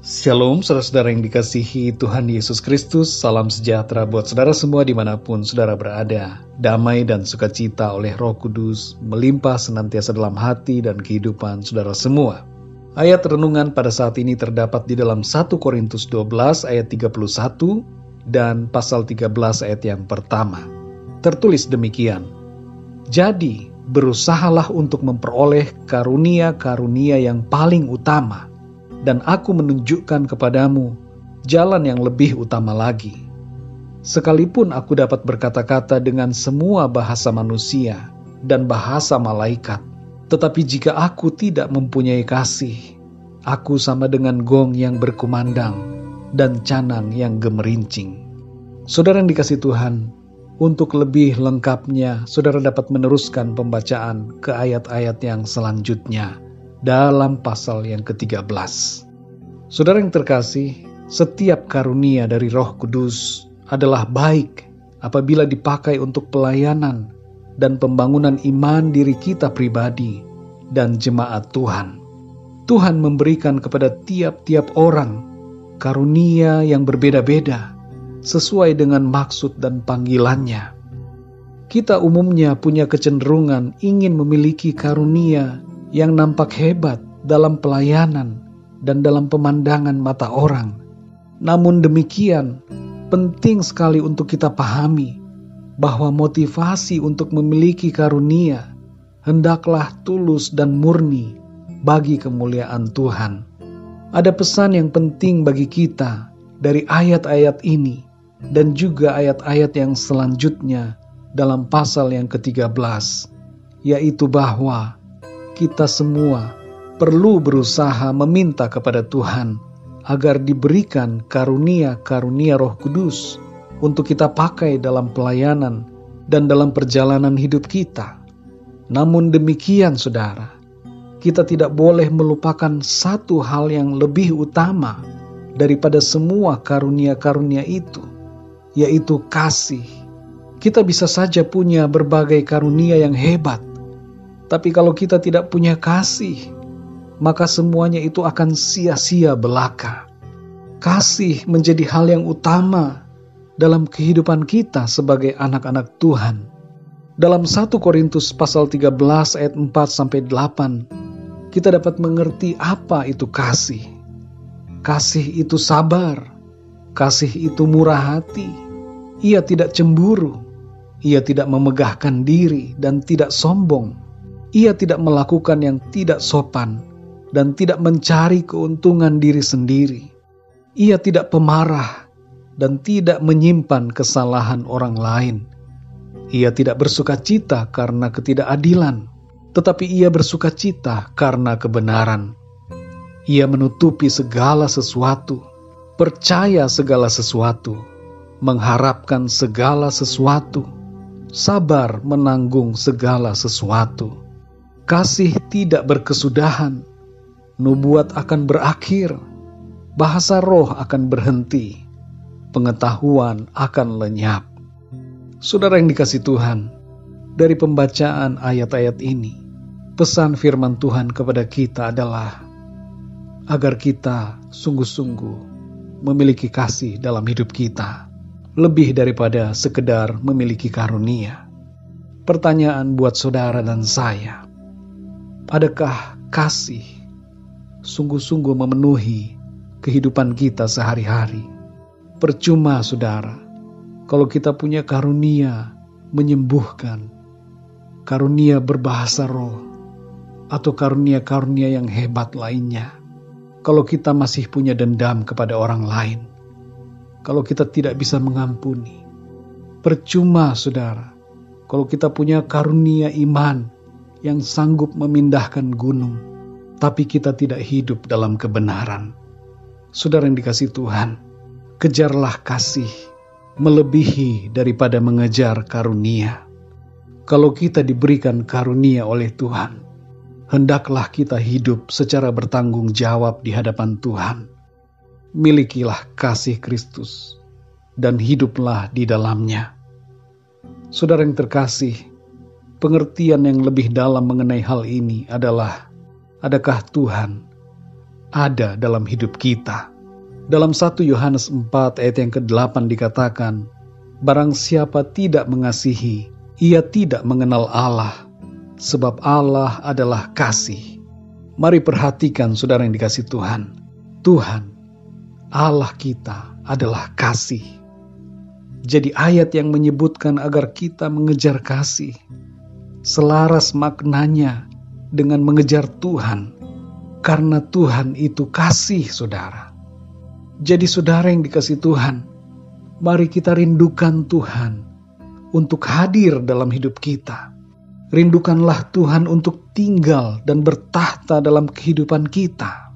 Shalom saudara-saudara yang dikasihi Tuhan Yesus Kristus. Salam sejahtera buat saudara semua dimanapun saudara berada. Damai dan sukacita oleh Roh Kudus melimpah senantiasa dalam hati dan kehidupan saudara semua. Ayat renungan pada saat ini terdapat di dalam 1 Korintus 12 ayat 31 dan pasal 13 ayat yang pertama. Tertulis demikian: Jadi berusahalah untuk memperoleh karunia-karunia yang paling utama, dan aku menunjukkan kepadamu jalan yang lebih utama lagi. Sekalipun aku dapat berkata-kata dengan semua bahasa manusia dan bahasa malaikat, tetapi jika aku tidak mempunyai kasih, aku sama dengan gong yang berkumandang dan canang yang gemerincing. Saudara yang dikasihi Tuhan, untuk lebih lengkapnya, saudara dapat meneruskan pembacaan ke ayat-ayat yang selanjutnya dalam pasal yang ke-13. Saudara yang terkasih, setiap karunia dari Roh Kudus adalah baik apabila dipakai untuk pelayanan dan pembangunan iman diri kita pribadi dan jemaat Tuhan. Tuhan memberikan kepada tiap-tiap orang karunia yang berbeda-beda sesuai dengan maksud dan panggilannya. Kita umumnya punya kecenderungan ingin memiliki karunia yang nampak hebat dalam pelayanan dan dalam pemandangan mata orang. Namun demikian, penting sekali untuk kita pahami bahwa motivasi untuk memiliki karunia hendaklah tulus dan murni bagi kemuliaan Tuhan. Ada pesan yang penting bagi kita dari ayat-ayat ini dan juga ayat-ayat yang selanjutnya dalam pasal yang ke-13, yaitu bahwa kita semua perlu berusaha meminta kepada Tuhan agar diberikan karunia-karunia Roh Kudus untuk kita pakai dalam pelayanan dan dalam perjalanan hidup kita. Namun demikian saudara, kita tidak boleh melupakan satu hal yang lebih utama daripada semua karunia-karunia itu, yaitu kasih. Kita bisa saja punya berbagai karunia yang hebat, tapi kalau kita tidak punya kasih, maka semuanya itu akan sia-sia belaka. Kasih menjadi hal yang utama dalam kehidupan kita sebagai anak-anak Tuhan. Dalam 1 Korintus pasal 13 ayat 4-8, kita dapat mengerti apa itu kasih. Kasih itu sabar, kasih itu murah hati, ia tidak cemburu, ia tidak memegahkan diri dan tidak sombong. Ia tidak melakukan yang tidak sopan dan tidak mencari keuntungan diri sendiri. Ia tidak pemarah dan tidak menyimpan kesalahan orang lain. Ia tidak bersukacita karena ketidakadilan, tetapi ia bersukacita karena kebenaran. Ia menutupi segala sesuatu, percaya segala sesuatu, mengharapkan segala sesuatu, sabar menanggung segala sesuatu. Kasih tidak berkesudahan, nubuat akan berakhir, bahasa roh akan berhenti, pengetahuan akan lenyap. Saudara yang dikasihi Tuhan, dari pembacaan ayat-ayat ini, pesan firman Tuhan kepada kita adalah agar kita sungguh-sungguh memiliki kasih dalam hidup kita, lebih daripada sekedar memiliki karunia. Pertanyaan buat saudara dan saya, adakah kasih sungguh-sungguh memenuhi kehidupan kita sehari-hari? Percuma saudara, kalau kita punya karunia menyembuhkan, karunia berbahasa roh, atau karunia-karunia yang hebat lainnya, kalau kita masih punya dendam kepada orang lain, kalau kita tidak bisa mengampuni. Percuma saudara, kalau kita punya karunia iman yang sanggup memindahkan gunung, tapi kita tidak hidup dalam kebenaran. Saudara yang dikasihi Tuhan, kejarlah kasih melebihi daripada mengejar karunia. Kalau kita diberikan karunia oleh Tuhan, hendaklah kita hidup secara bertanggung jawab di hadapan Tuhan. Milikilah kasih Kristus dan hiduplah di dalamnya. Saudara yang terkasih, pengertian yang lebih dalam mengenai hal ini adalah, adakah Tuhan ada dalam hidup kita? Dalam 1 Yohanes 4 ayat yang ke-8 dikatakan, barang siapa tidak mengasihi, ia tidak mengenal Allah, sebab Allah adalah kasih. Mari perhatikan saudara yang dikasihi Tuhan. Tuhan, Allah kita adalah kasih. Jadi ayat yang menyebutkan agar kita mengejar kasih, selaras maknanya dengan mengejar Tuhan, karena Tuhan itu kasih, saudara. Jadi saudara yang dikasihi Tuhan, mari kita rindukan Tuhan untuk hadir dalam hidup kita. Rindukanlah Tuhan untuk tinggal dan bertahta dalam kehidupan kita.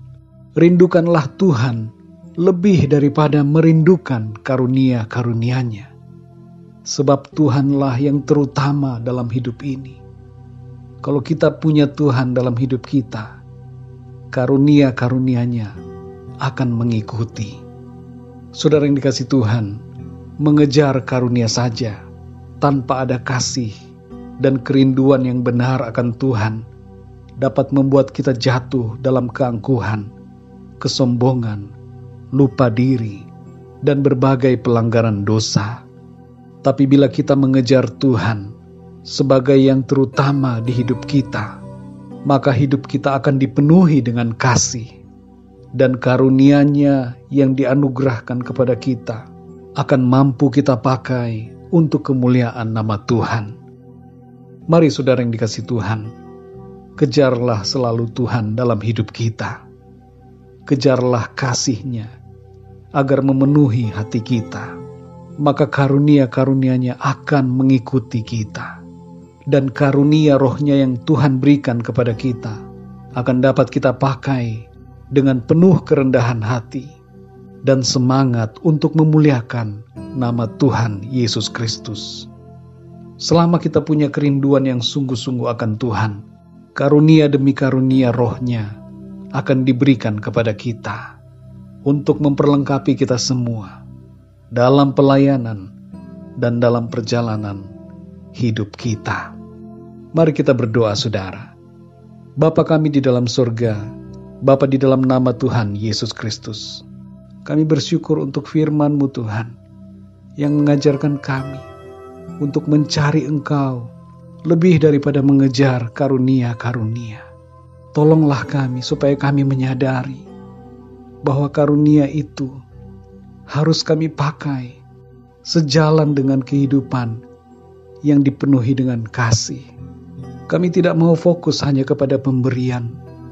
Rindukanlah Tuhan lebih daripada merindukan karunia-karunia-Nya. Sebab Tuhanlah yang terutama dalam hidup ini. Kalau kita punya Tuhan dalam hidup kita, karunia-karunia-Nya akan mengikuti. Saudara yang dikasihi Tuhan, mengejar karunia saja tanpa ada kasih dan kerinduan yang benar akan Tuhan dapat membuat kita jatuh dalam keangkuhan, kesombongan, lupa diri, dan berbagai pelanggaran dosa. Tapi bila kita mengejar Tuhan sebagai yang terutama di hidup kita, maka hidup kita akan dipenuhi dengan kasih, dan karunia-Nya yang dianugerahkan kepada kita akan mampu kita pakai untuk kemuliaan nama Tuhan. Mari saudara yang dikasihi Tuhan, kejarlah selalu Tuhan dalam hidup kita. Kejarlah kasih-Nya agar memenuhi hati kita, maka karunia-karunia-Nya akan mengikuti kita. Dan karunia roh-Nya yang Tuhan berikan kepada kita akan dapat kita pakai dengan penuh kerendahan hati dan semangat untuk memuliakan nama Tuhan Yesus Kristus. Selama kita punya kerinduan yang sungguh-sungguh akan Tuhan, karunia demi karunia roh-Nya akan diberikan kepada kita untuk memperlengkapi kita semua dalam pelayanan dan dalam perjalanan hidup kita. Mari kita berdoa, saudara. Bapa kami di dalam surga, Bapa di dalam nama Tuhan Yesus Kristus, kami bersyukur untuk firman-Mu Tuhan, yang mengajarkan kami untuk mencari Engkau lebih daripada mengejar karunia-karunia. Tolonglah kami supaya kami menyadari bahwa karunia itu harus kami pakai sejalan dengan kehidupan yang dipenuhi dengan kasih. Kami tidak mau fokus hanya kepada pemberian,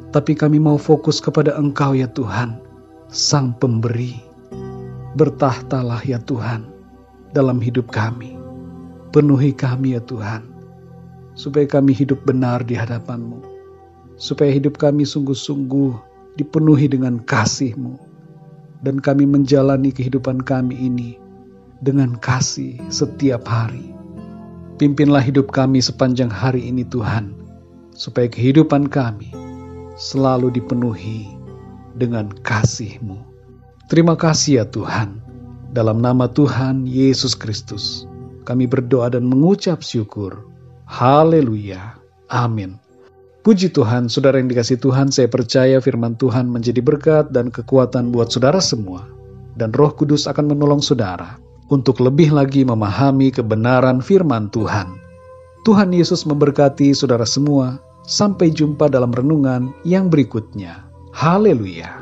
tapi kami mau fokus kepada Engkau ya Tuhan, Sang Pemberi. Bertahtalah ya Tuhan dalam hidup kami. Penuhi kami ya Tuhan, supaya kami hidup benar di hadapan-Mu. Supaya hidup kami sungguh-sungguh dipenuhi dengan kasih-Mu. Dan kami menjalani kehidupan kami ini dengan kasih setiap hari. Pimpinlah hidup kami sepanjang hari ini Tuhan, supaya kehidupan kami selalu dipenuhi dengan kasih-Mu. Terima kasih ya Tuhan. Dalam nama Tuhan Yesus Kristus, kami berdoa dan mengucap syukur. Haleluya. Amin. Puji Tuhan, saudara yang dikasihi Tuhan, saya percaya firman Tuhan menjadi berkat dan kekuatan buat saudara semua. Dan Roh Kudus akan menolong saudara untuk lebih lagi memahami kebenaran firman Tuhan. Tuhan Yesus memberkati saudara semua. Sampai jumpa dalam renungan yang berikutnya. Haleluya.